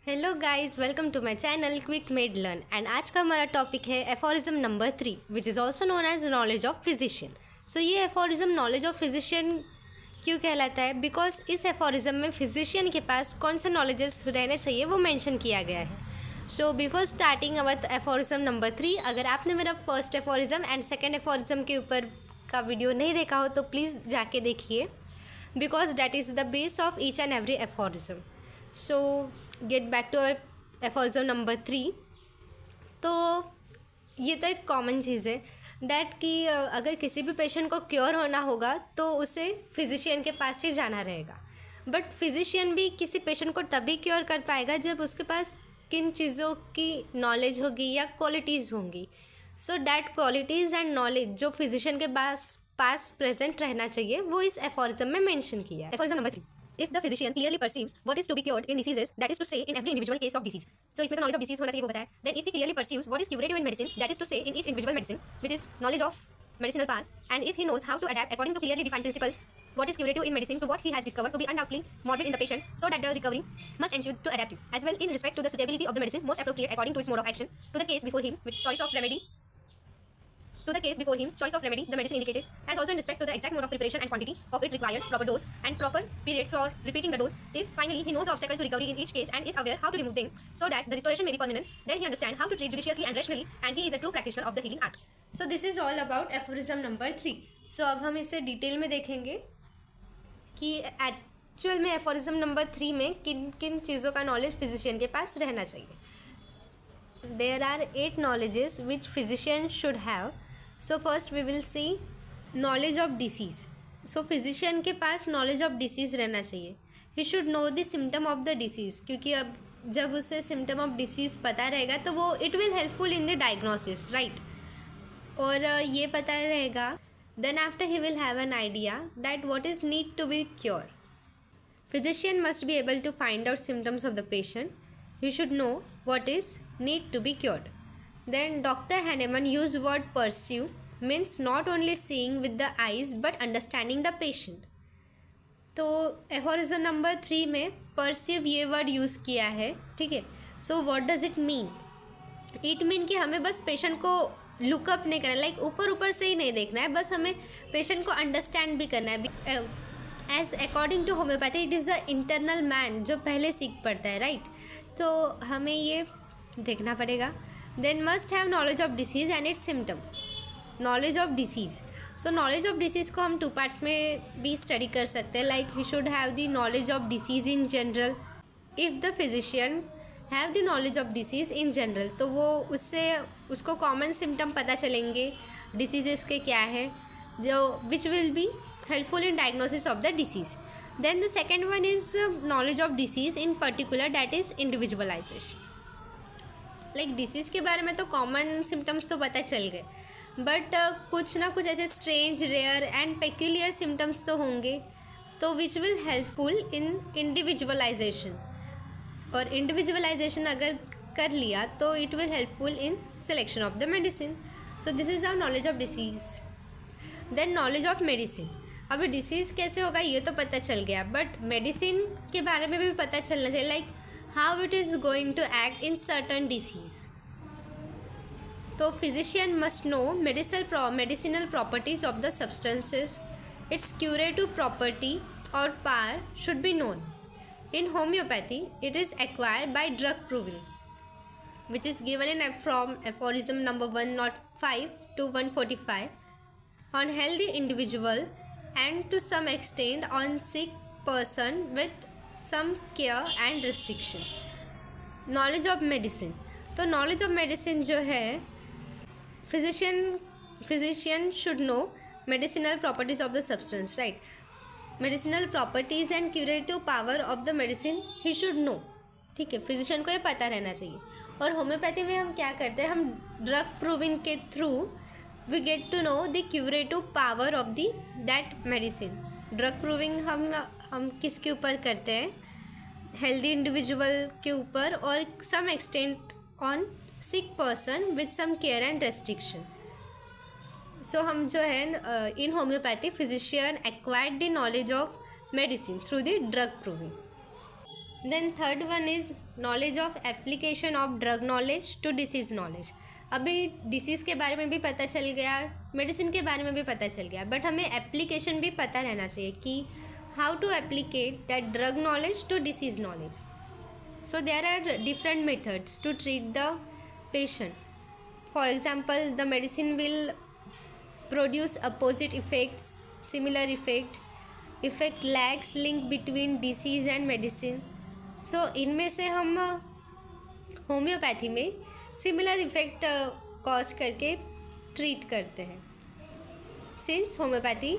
Hello guys, welcome to my channel quick med learn. And आज का हमारा topic है aphorism number 3 which is also known as knowledge of physician. So ये aphorism knowledge of physician क्यों कहलाता है? Because इस एफोरिज्म में फिजिशियन के पास कौन से नॉलेजेस रहने चाहिए वो मेंशन किया गया है। सो बिफोर स्टार्टिंग अवर एफोरिज्म नंबर 3, अगर आपने मेरा first aphorism and second aphorism के ऊपर का वीडियो नहीं देखा हो तो प्लीज़ जाके देखिए, because that is the base of each and every aphorism. So get back to aphorism number 3। तो ये तो एक कॉमन चीज़ है डैट कि अगर किसी भी पेशेंट को क्योर होना होगा तो उसे फिजिशियन के पास ही जाना रहेगा। बट फिजिशियन भी किसी पेशेंट को तभी क्योर कर पाएगा जब उसके पास किन चीज़ों की नॉलेज होगी या क्वालिटीज़ होंगी। So that qualities and knowledge जो फिजिशियन के पास प्रेजेंट रहना चाहिए वो इस एफोरिज्म में मेंशन किया है। Aphorism number 3, if the physician clearly perceives what is to be cured in diseases, that is to say in every individual case of disease. So इसमें तो knowledge of disease होना चाहिए वो बताया। Then if he clearly perceives what is curative in medicine, that is to say in each individual medicine, which is knowledge of medicinal power, and if he knows how to adapt according to clearly defined principles what is curative in medicine to what he has discovered to be undoubtedly morbid in the patient, so that the recovery must ensure to adaptive, as well in respect to the suitability of the medicine most appropriate according to its mode of action, to the case before him, with choice of remedy choice of remedy, the medicine indicated, as also in respect to the exact mode of preparation and quantity of it required, proper dose, and proper period for repeating the dose. If finally he knows the obstacle to recovery in each case and is aware how to remove them so that the restoration may be permanent, then he understands how to treat judiciously and rationally, and he is a true practitioner of the healing art. So this is all about aphorism number 3. So अब हम इसे detail में देखेंगे कि actual में aphorism number 3 में किन किन चीज़ों का नॉलेज फिजिशियन के पास रहना चाहिए। There are 8 knowledges which physician should have. So first we will see knowledge of disease. So physician के पास नॉलेज ऑफ डिसीज़ रहना चाहिए। He should know the symptom of the disease, क्योंकि अब जब उसे सिम्टम ऑफ डिसीज़ पता रहेगा तो वो it will helpful in the diagnosis, right. और ये पता रहेगा then after he will have an idea that what is need to be cure. Physician must be able to find out symptoms of the patient. He should know what is need to be cured. Then Dr. Hahnemann used word perceive, means not only seeing with the eyes but understanding the patient. तो aphorism number 3 में perceive ये word use किया है, ठीक है। So what does it mean? It mean कि हमें बस पेशेंट को लुकअप नहीं करना, लाइक ऊपर ऊपर से ही नहीं देखना है, बस हमें पेशेंट को अंडरस्टैंड भी करना है। As according to homeopathy it is the internal man जो पहले सीख पड़ता है, राइट। तो हमें ये देखना पड़ेगा। Then must have knowledge of disease and its symptom. Knowledge of disease, so knowledge of disease को हम 2 पार्ट्स में भी स्टडी कर सकते हैं। Like he should have the knowledge of disease in general. If the physician have the knowledge of disease in general तो वो उसको कॉमन सिम्टम पता चलेंगे डिसीज़ के क्या है, जो which will be helpful in diagnosis of the disease. Then the second one is knowledge of disease in particular, that is individualization. Like disease के बारे में तो common symptoms तो पता चल गए, but कुछ ना कुछ ऐसे strange, rare and peculiar symptoms तो होंगे, तो which will helpful in individualization. और individualization अगर कर लिया तो it will helpful in selection of the medicine. So this is our knowledge of disease. Then knowledge of medicine. अभी डिसीज़ कैसे होगा ये तो पता चल गया, बट मेडिसिन के बारे में भी पता चलना चाहिए, like how it is going to act in certain disease. तो physician must know medicinal properties of the substances. Its curative property और power should be known. In homeopathy it is acquired by drug proving, which is given in from aphorism number 105 to 145 on healthy individual and to some extent on sick person with some care and restriction. Knowledge of medicine, तो knowledge of medicine जो है physician should know medicinal properties of the substance, right. Medicinal properties and curative power of the medicine he should know, ठीक है। Physician को ये पता रहना चाहिए। और होम्योपैथी में हम क्या करते हैं, हम ड्रग प्रूविंग के through we get to know the curative power of the that medicine. Drug proving हम किसके ऊपर करते हैं, हेल्दी इंडिविजुअल के ऊपर और some extent on sick person with some care and restriction. So हम जो है in homeopathy physician acquired the knowledge of medicine through the drug proving. Then third one is knowledge of application of drug knowledge to disease knowledge. अभी disease के बारे में भी पता चल गया, मेडिसिन के बारे में भी पता चल गया, बट हमें एप्लीकेशन भी पता रहना चाहिए कि how to applicate that drug knowledge to disease knowledge. So there are different methods to treat the patient. For example, the medicine will produce opposite effects, similar effect lags link between disease and medicine. So इनमें से हम homeopathy में similar effect cause करके treat करते हैं. Since homeopathy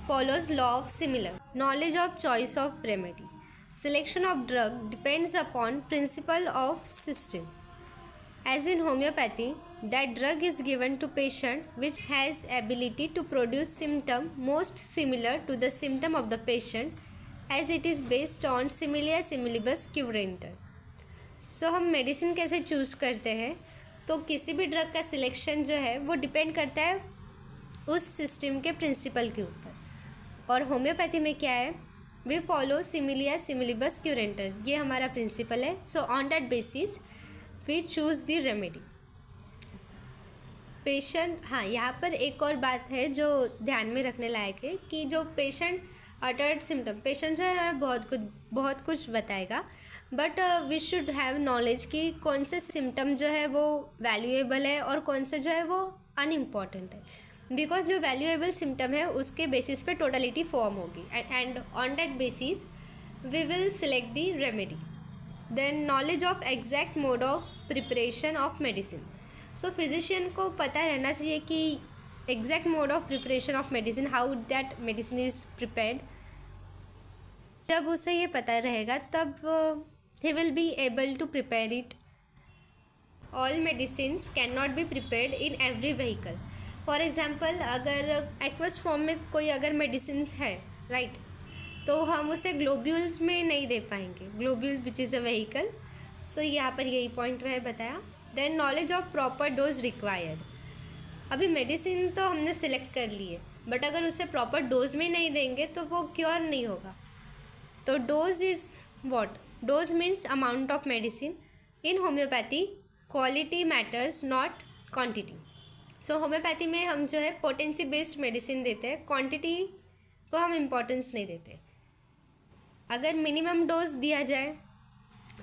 follows law of similar knowledge of choice of remedy. Selection of drug depends upon principle of system. As in homeopathy, that drug is given to patient which has ability to produce symptom most similar to the symptom of the patient as it is based on similia similibus currenter. So हम medicine कैसे choose करते हैं, तो किसी भी drug का selection जो है वो डिपेंड करता है उस सिस्टम के प्रिंसिपल के ऊपर. और होम्योपैथी में क्या है, we follow similia similibus curentur, ये हमारा प्रिंसिपल है. So on that basis we choose the remedy. Patient, हाँ यहाँ पर एक और बात है जो ध्यान में रखने लायक है कि जो पेशेंट अटर्ड सिम्टम, पेशेंट जो है बहुत कुछ बताएगा, but we should have knowledge कि कौन से सिम्टम जो है वो वैल्यूएबल है और कौन से जो है वो अनइम्पॉर्टेंट है. बिकॉज जो वैल्यूएबल सिम्टम है उसके बेसिस पे टोटलिटी फॉर्म होगी and on that basis we will select the remedy. Then knowledge of exact mode of preparation of medicine. So physician को पता रहना चाहिए कि exact mode of preparation of medicine, how that medicine is prepared. जब उसे ये पता रहेगा तब he will be able to prepare it. All medicines cannot be prepared in every vehicle. For example, अगर एक्वस फॉर्म में कोई अगर मेडिसिन है, राइट, तो हम उसे ग्लोब्यूल्स में नहीं दे पाएंगे, globule which is a vehicle. So यहाँ पर यही पॉइंट है बताया. Then knowledge of proper dose required. अभी मेडिसिन तो हमने सिलेक्ट कर ली है, बट अगर उसे प्रॉपर डोज में नहीं देंगे तो वो क्योर नहीं होगा. तो dose is what? Dose means amount of medicine. In homeopathy, quality matters not quantity. So homeopathy में हम जो है पोटेंसी बेस्ड मेडिसिन देते हैं, क्वांटिटी को हम इम्पोर्टेंस नहीं देते. अगर मिनिमम डोज दिया जाए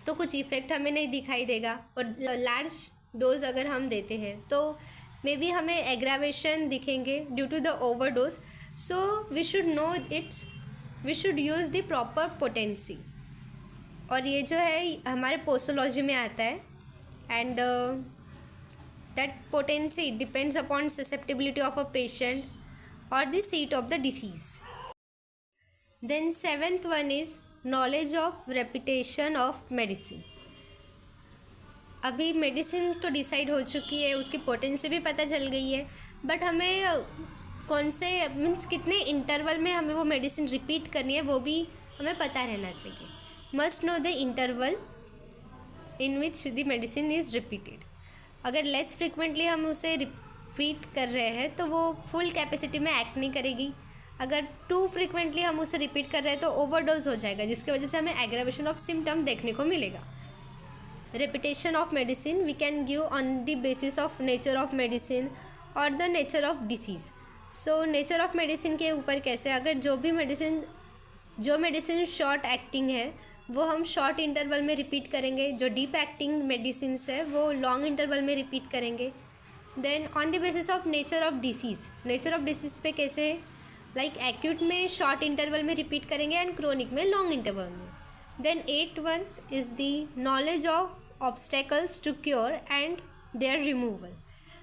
तो कुछ इफ़ेक्ट हमें नहीं दिखाई देगा, और लार्ज डोज अगर हम देते हैं तो मे बी हमें एग्रावेशन दिखेंगे due to the overdose. So we should know its, we should use the proper potency. और ये जो है हमारे पोस्टोलॉजी में आता है. And that potency depends upon susceptibility of a patient और the seat of the disease. Then 7th one is knowledge of repetition of medicine. अभी मेडिसिन तो डिसाइड हो चुकी है, उसकी पोटेंसी भी पता चल गई है, बट हमें कौन से मीन्स कितने इंटरवल में हमें वो मेडिसिन रिपीट करनी है वो भी हमें पता रहना चाहिए. Must know the interval in which the medicine is repeated. अगर लेस फ्रिक्वेंटली हम उसे रिपीट कर रहे हैं तो वो फुल कैपेसिटी में एक्ट नहीं करेगी. अगर टू फ्रिक्वेंटली हम उसे रिपीट कर रहे हैं तो ओवरडोज हो जाएगा, जिसकी वजह से हमें एग्रावेशन ऑफ सिम्टम देखने को मिलेगा. Repetition of medicine we can give on the basis of nature of medicine और the nature of disease. So nature of medicine के ऊपर कैसे, अगर जो मेडिसिन शॉर्ट एक्टिंग है वो हम शॉर्ट इंटरवल में रिपीट करेंगे, जो डीप एक्टिंग मेडिसिन है वो लॉन्ग इंटरवल में रिपीट करेंगे. Then on the basis of nature of disease, nature of disease पे कैसे, लाइक एक्यूट में शॉर्ट इंटरवल में रिपीट करेंगे एंड क्रोनिक में लॉन्ग इंटरवल में. Then 8th one is the knowledge of obstacles to cure and their removal.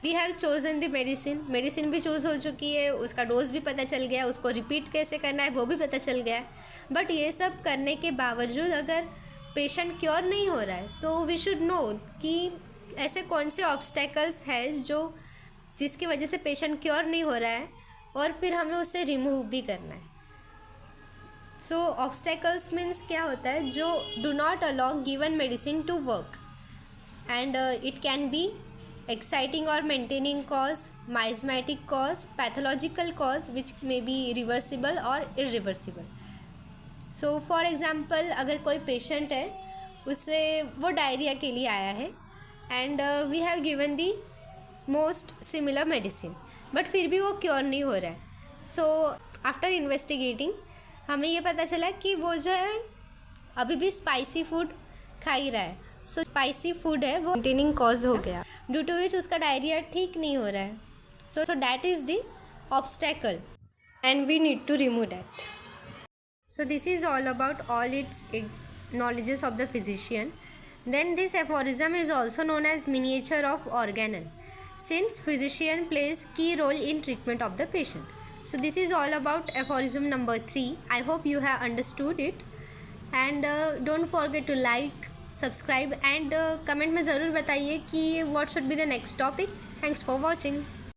We have chosen the medicine, medicine भी choose हो चुकी है, उसका डोज भी पता चल गया, उसको रिपीट कैसे करना है वो भी पता चल गया है. बट ये सब करने के बावजूद अगर पेशेंट क्योर नहीं हो रहा है, सो वी शुड नो कि ऐसे कौन से ऑब्स्टेकल्स हैं जिसकी वजह से पेशेंट क्योर नहीं हो रहा है, और फिर हमें उसे रिमूव भी करना है. सो ऑब्स्टेकल्स मीन्स क्या होता है, जो do not allow given medicine to work, and it can be exciting or maintaining cause, miasmatic cause, pathological cause which may be reversible or irreversible. So for example, अगर कोई patient है उससे वो diarrhoea के लिए आया है and we have given the most similar medicine, but फिर भी वो क्योर नहीं हो रहा है. सो आफ्टर इन्वेस्टिगेटिंग हमें ये पता चला कि वो जो है अभी भी स्पाइसी फूड खा ही रहा है. सो स्पाइसी फूड है वो कंटेनिंग कॉज हो गया, ड्यू टू विच उसका डायरिया ठीक नहीं हो रहा है. So that is the obstacle and we need to remove that. So this is all about all its knowledges of the physician. Then this aphorism is also known as miniature of organelle, since physician plays key role in treatment of the patient. So this is all about aphorism number 3. I hope you have understood it, and don't forget to like, subscribe and comment में ज़रूर बताइए कि what should be the next topic. Thanks for watching.